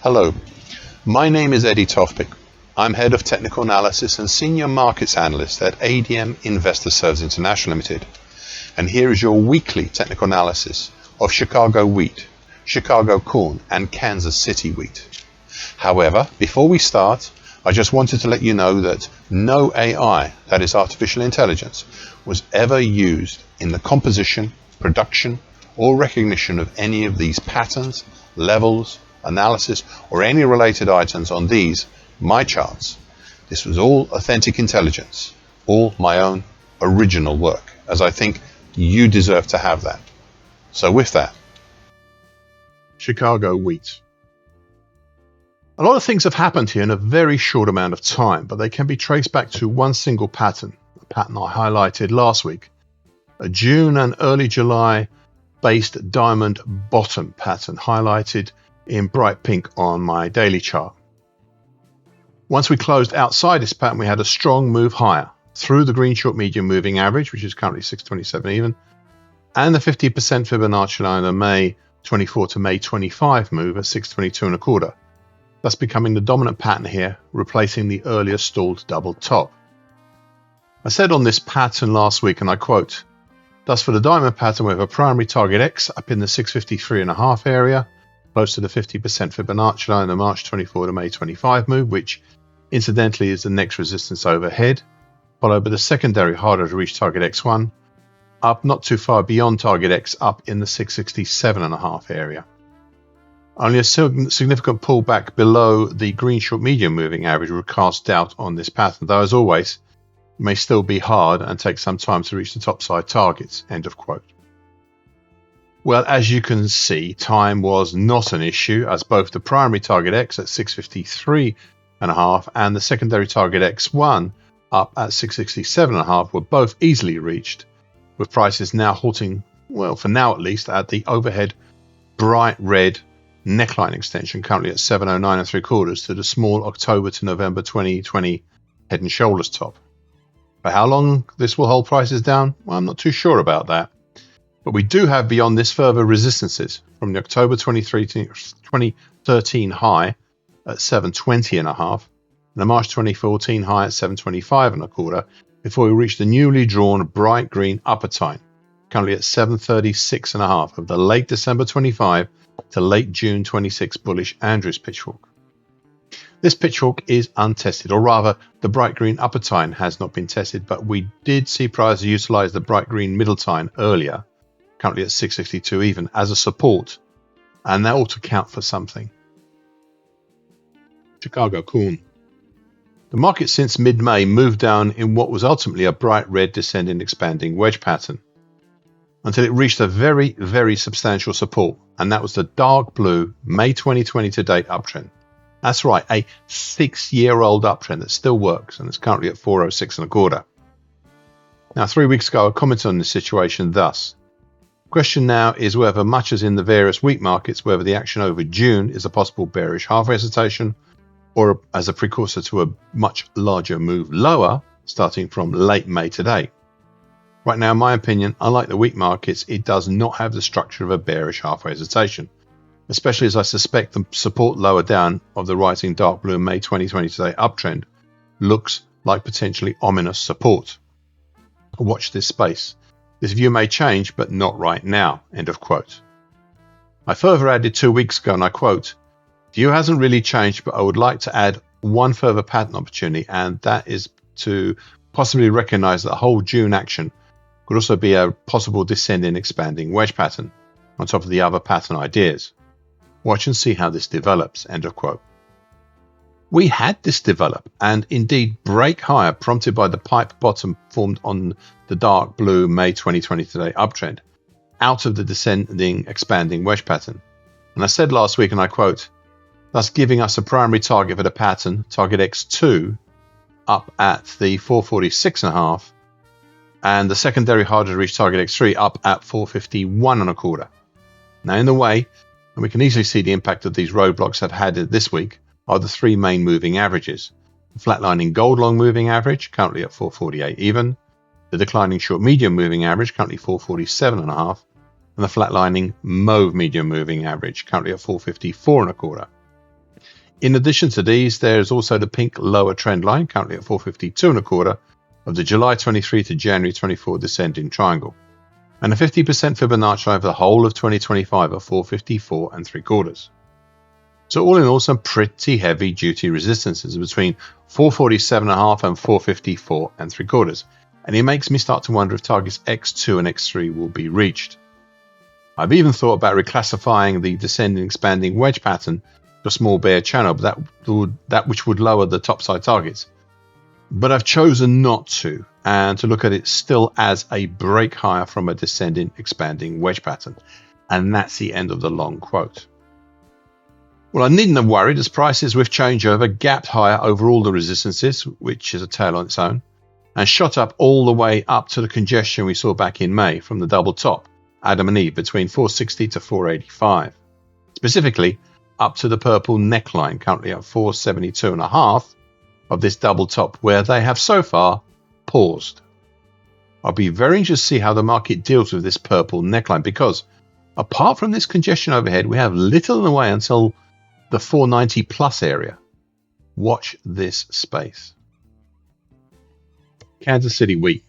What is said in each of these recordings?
Hello, my name is Eddie Tofpick. I'm Head of Technical Analysis and Senior Markets Analyst at ADM Investor Services International Limited. And here is your weekly technical analysis of Chicago wheat, Chicago corn, and Kansas City wheat. However, before we start, I just wanted to let you know that no AI, that is artificial intelligence, was ever used in the composition, production, or recognition of any of these patterns, levels, analysis, or any related items on these, my charts. This was all authentic intelligence, all my own original work, as I think you deserve to have that. So with that, Chicago wheat. A lot of things have happened here in a very short amount of time, but they can be traced back to one single pattern, a pattern I highlighted last week, a June and early July based diamond bottom pattern highlighted in bright pink on my daily chart. Once we closed outside this pattern, we had a strong move higher through the green short medium moving average, which is currently 627 even, and the 50% Fibonacci line of May 24 to May 25 move at 622 and a quarter, thus becoming the dominant pattern here, replacing the earlier stalled double top. I said on this pattern last week, and I quote, "Thus for the diamond pattern, we have a primary target X up in the 653.5 area, close to the 50% Fibonacci line in the March 24 to May 25 move, which incidentally is the next resistance overhead, followed by the secondary harder to reach target X1, up not too far beyond target X up in the 667.5 area. Only a significant pullback below the green short medium moving average would cast doubt on this pattern, though as always, it may still be hard and take some time to reach the topside targets." End of quote. Well, as you can see, time was not an issue, as both the primary target X at 653.5 and the secondary target X1 up at 667.5 were both easily reached, with prices now halting, well, for now at least, at the overhead bright red neckline extension, currently at 709 3/4 to the small October to November 2020 head and shoulders top. For how long this will hold prices down, well, I'm not too sure about that. But we do have beyond this further resistances from the October 2013 high at 720.5 and the March 2014 high at 725.25 before we reach the newly drawn bright green upper time, currently at 736.5 of the late December 25 to late June 26 bullish Andrews pitchfork. This pitchfork is untested, or rather the bright green upper time has not been tested, but we did see prices utilize the bright green middle time earlier, currently at 662 even, as a support, and that ought to count for something. Chicago corn. The market since mid-May moved down in what was ultimately a bright red descending expanding wedge pattern until it reached a very, very substantial support, and that was the dark blue May 2020 to date uptrend. That's right, a 6-year-old uptrend that still works, and it's currently at 406.25. Now, 3 weeks ago, I commented on this situation thus. Question now is whether, much as in the various wheat markets, whether the action over June is a possible bearish half hesitation or as a precursor to a much larger move lower starting from late May today. Right now, in my opinion, unlike the wheat markets, it does not have the structure of a bearish half hesitation, especially as I suspect the support lower down of the rising dark blue May 2020 today uptrend looks like potentially ominous support. Watch this space. This view may change, but not right now. End of quote. I further added 2 weeks ago, and I quote, "View hasn't really changed, but I would like to add one further pattern opportunity, and that is to possibly recognize that the whole June action could also be a possible descending expanding wedge pattern on top of the other pattern ideas. Watch and see how this develops." End of quote. We had this develop and indeed break higher, prompted by the pipe bottom formed on the dark blue May 2020 today uptrend out of the descending expanding wedge pattern. And I said last week, and I quote, "Thus giving us a primary target for the pattern, target X2 up at the 446.5 and the secondary harder to reach target X3 up at 451.25. Now in the way, and we can easily see the impact that these roadblocks have had this week, are the three main moving averages. The flatlining gold long moving average, currently at 448 even, the declining short medium moving average, currently 447.5, and the flatlining mauve medium moving average, currently at 454.25. In addition to these, there is also the pink lower trend line, currently at 452.25, of the July 23 to January 24 descending triangle, and a 50% Fibonacci line for the whole of 2025 at 454.75. So all in all, some pretty heavy duty resistances between 447.5 and 454.75, and it makes me start to wonder if targets X2 and X3 will be reached. I've even thought about reclassifying the descending expanding wedge pattern to a small bear channel, but that which would lower the topside targets. But I've chosen not to, and to look at it still as a break higher from a descending expanding wedge pattern. And that's the end of the long quote. Well, I needn't have worried, as prices with changeover gapped higher over all the resistances, which is a tale on its own, and shot up all the way up to the congestion we saw back in May from the double top, Adam and Eve, between 460 to 485. Specifically, up to the purple neckline, currently at 472.5 of this double top, where they have so far paused. I'll be very interested to see how the market deals with this purple neckline, because apart from this congestion overhead, we have little in the way until the 490 plus area. Watch this space. Kansas City wheat.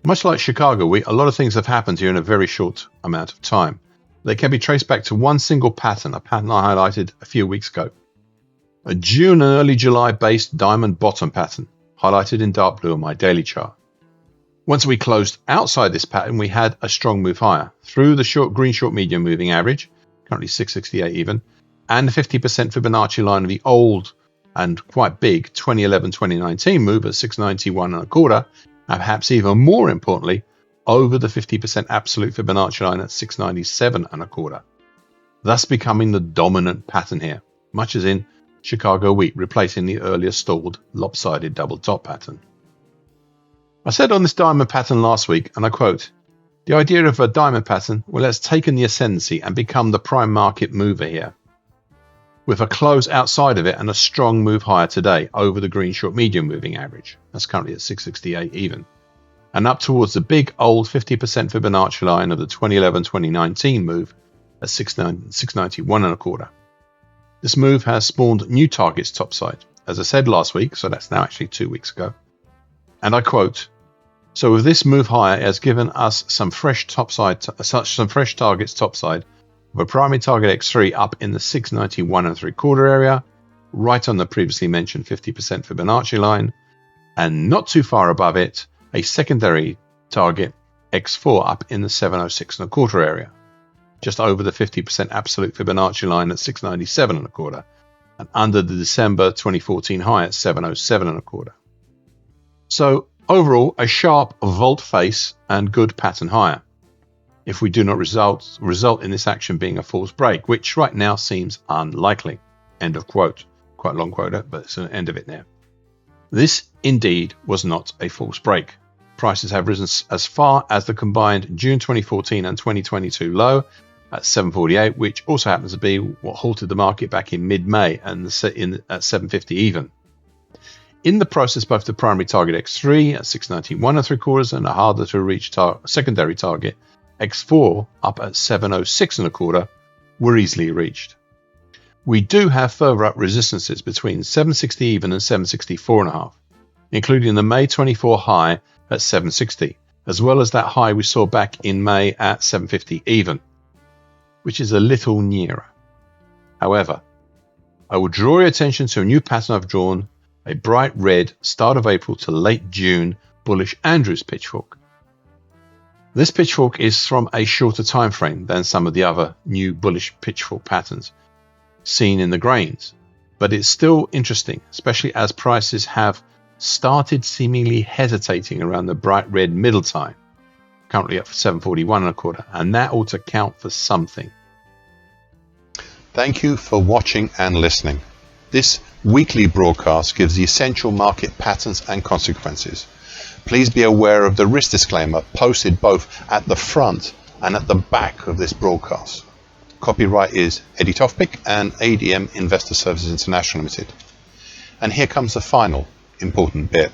Much like Chicago wheat, a lot of things have happened here in a very short amount of time. They can be traced back to one single pattern, a pattern I highlighted a few weeks ago. A June and early July based diamond bottom pattern, highlighted in dark blue on my daily chart. Once we closed outside this pattern, we had a strong move higher through the green short medium moving average, currently 668 even, and the 50% Fibonacci line of the old and quite big 2011-2019 move at 691.25, and perhaps even more importantly, over the 50% absolute Fibonacci line at 697.25, thus becoming the dominant pattern here, much as in Chicago wheat, replacing the earlier stalled lopsided double top pattern. I said on this diamond pattern last week, and I quote, "The idea of a diamond pattern, well, it's taken the ascendancy and become the prime market mover here, with a close outside of it and a strong move higher today over the green short medium moving average. That's currently at 668 even, and up towards the big old 50% Fibonacci line of the 2011-2019 move at 691.25. This move has spawned new targets topside, as I said last week, so that's now actually 2 weeks ago. And I quote, "So with this move higher, it has given us some fresh targets topside, with a primary target X3 up in the 691.75 area, right on the previously mentioned 50% Fibonacci line, and not too far above it, a secondary target X4 up in the 706.25 area, just over the 50% absolute Fibonacci line at 697.25, and under the December 2014 high at 707.25. So overall, a sharp volt face and good pattern higher, if we do not result in this action being a false break, which right now seems unlikely." End of quote. Quite a long quote, but it's the end of it now. This indeed was not a false break. Prices have risen as far as the combined June 2014 and 2022 low at 748, which also happens to be what halted the market back in mid-May and at 750 even. In the process, both the primary target X3 at 691.75 and a harder to reach secondary target X4 up at 706.25 were easily reached. We do have further up resistances between 760 even and 764.5, including the May 24 high at 760, as well as that high we saw back in May at 750 even, which is a little nearer. However, I will draw your attention to a new pattern I've drawn, a bright red start of April to late June bullish Andrews pitchfork. This pitchfork is from a shorter time frame than some of the other new bullish pitchfork patterns seen in the grains, but it's still interesting, especially as prices have started seemingly hesitating around the bright red middle time, currently up for 741.25, and that ought to count for something. Thank you for watching and listening. This weekly broadcast gives the essential market patterns and consequences. Please be aware of the risk disclaimer posted both at the front and at the back of this broadcast. Copyright is Eddie Tofpick and ADM Investor Services International Limited. And here comes the final important bit.